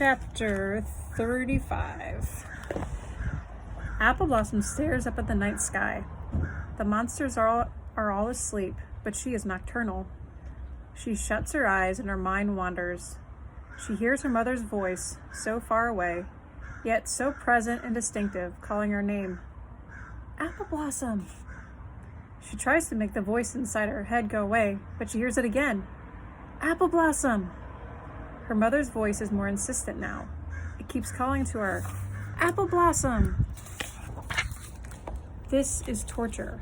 Chapter 35. Apple Blossom stares up at the night sky. The monsters are all asleep, but she is nocturnal. She shuts her eyes and her mind wanders. She hears her mother's voice, so far away, yet so present and distinctive, calling her name. Apple Blossom! She tries to make the voice inside her head go away, but she hears it again. Apple Blossom! Her mother's voice is more insistent now. It keeps calling to her, Apple Blossom! This is torture.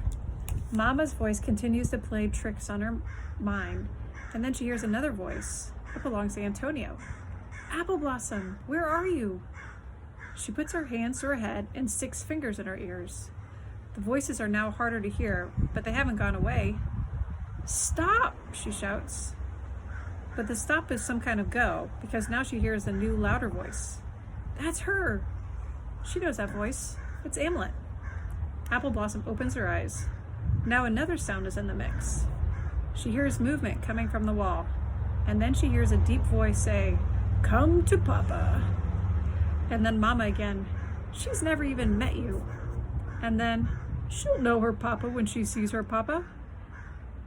Mama's voice continues to play tricks on her mind, and then she hears another voice. It belongs to Antonio. Apple Blossom, where are you? She puts her hands to her head and sticks fingers in her ears. The voices are now harder to hear, but they haven't gone away. Stop, she shouts. But the stop is some kind of go, because now she hears a new, louder voice. That's her. She knows that voice. It's Amulet. Apple Blossom opens her eyes. Now another sound is in the mix. She hears movement coming from the wall, and then she hears a deep voice say, Come to Papa. And then Mama again, She's never even met you. And then, she'll know her Papa when she sees her Papa.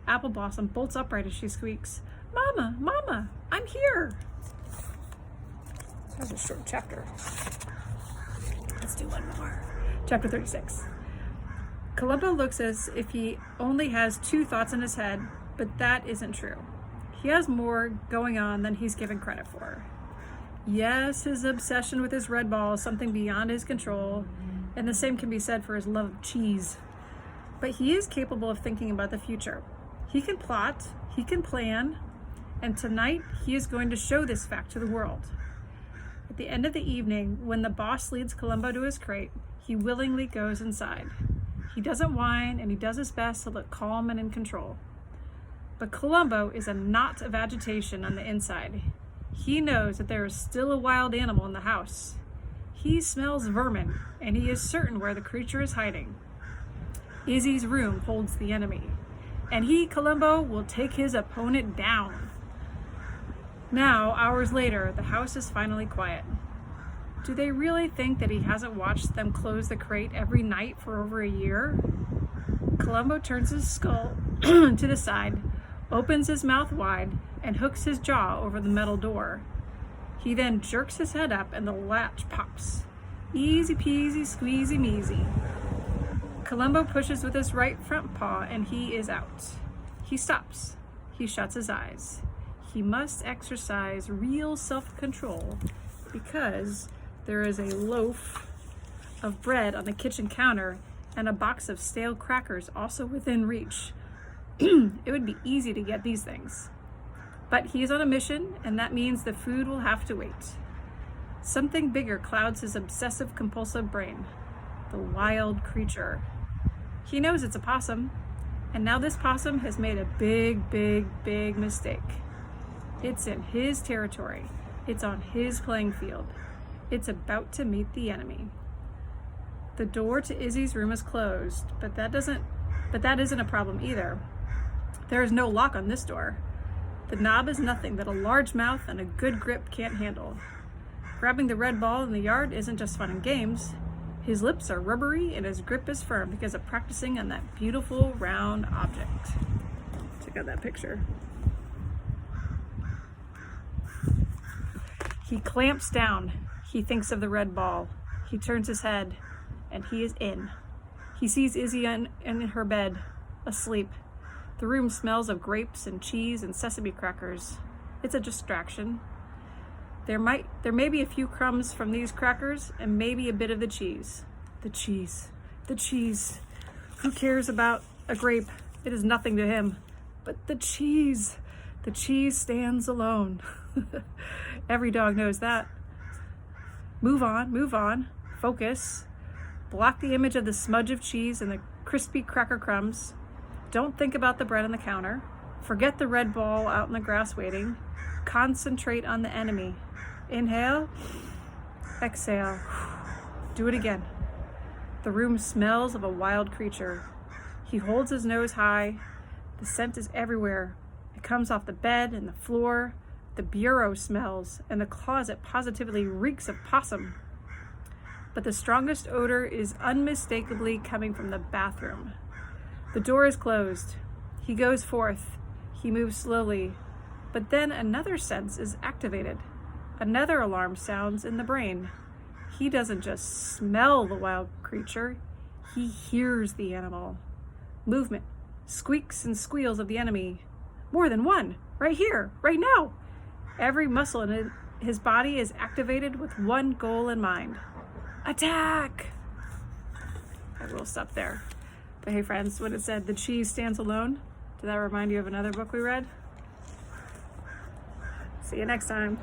Apple Blossom bolts upright as she squeaks, Mama, Mama, I'm here. That was a short chapter. Let's do one more. Chapter 36. Columbo looks as if he only has two thoughts in his head, but that isn't true. He has more going on than he's given credit for. Yes, his obsession with his red ball is something beyond his control, and the same can be said for his love of cheese. But he is capable of thinking about the future. He can plot, he can plan, and tonight he is going to show this fact to the world. At the end of the evening, when the boss leads Columbo to his crate, he willingly goes inside. He doesn't whine, and he does his best to look calm and in control. But Columbo is a knot of agitation on the inside. He knows that there is still a wild animal in the house. He smells vermin, and he is certain where the creature is hiding. Izzy's room holds the enemy, and he, Columbo, will take his opponent down. Now, hours later, the house is finally quiet. Do they really think that he hasn't watched them close the crate every night for over a year? Columbo turns his skull to the side, opens his mouth wide, and hooks his jaw over the metal door. He then jerks his head up and the latch pops. Easy peasy, squeezy measy. Columbo pushes with his right front paw and he is out. He stops. He shuts his eyes. He must exercise real self-control because there is a loaf of bread on the kitchen counter and a box of stale crackers also within reach. It would be easy to get these things. But he is on a mission, and that means the food will have to wait. Something bigger clouds his obsessive-compulsive brain. The wild creature. He knows it's a possum, and now this possum has made a big, big, big mistake. It's in his territory. It's on his playing field. It's about to meet the enemy. The door to Izzy's room is closed, but that isn't a problem either. There is no lock on this door. The knob is nothing that a large mouth and a good grip can't handle. Grabbing the red ball in the yard isn't just fun and games. His lips are rubbery and his grip is firm because of practicing on that beautiful round object. Check out that picture. He clamps down. He thinks of the red ball. He turns his head, and he is in. He sees Izzy in her bed, asleep. The room smells of grapes and cheese and sesame crackers. It's a distraction. There may be a few crumbs from these crackers and maybe a bit of the cheese. The cheese. Who cares about a grape? It is nothing to him. But the cheese stands alone. Every dog knows that. Move on, focus. Block the image of the smudge of cheese and the crispy cracker crumbs. Don't think about the bread on the counter. Forget the red ball out in the grass waiting. Concentrate on the enemy. Inhale, exhale. Do it again. The room smells of a wild creature. He holds his nose high. The scent is everywhere. It comes off the bed and the floor, The bureau smells, and the closet positively reeks of possum. But the strongest odor is unmistakably coming from the bathroom. The door is closed. He goes forth. He moves slowly. But then another sense is activated. Another alarm sounds in the brain. He doesn't just smell the wild creature, he hears the animal. Movement, squeaks and squeals of the enemy. More than one, right here, right now. Every muscle in his body is activated with one goal in mind. Attack! I will stop there. But hey friends, when it said the cheese stands alone, did that remind you of another book we read? See you next time.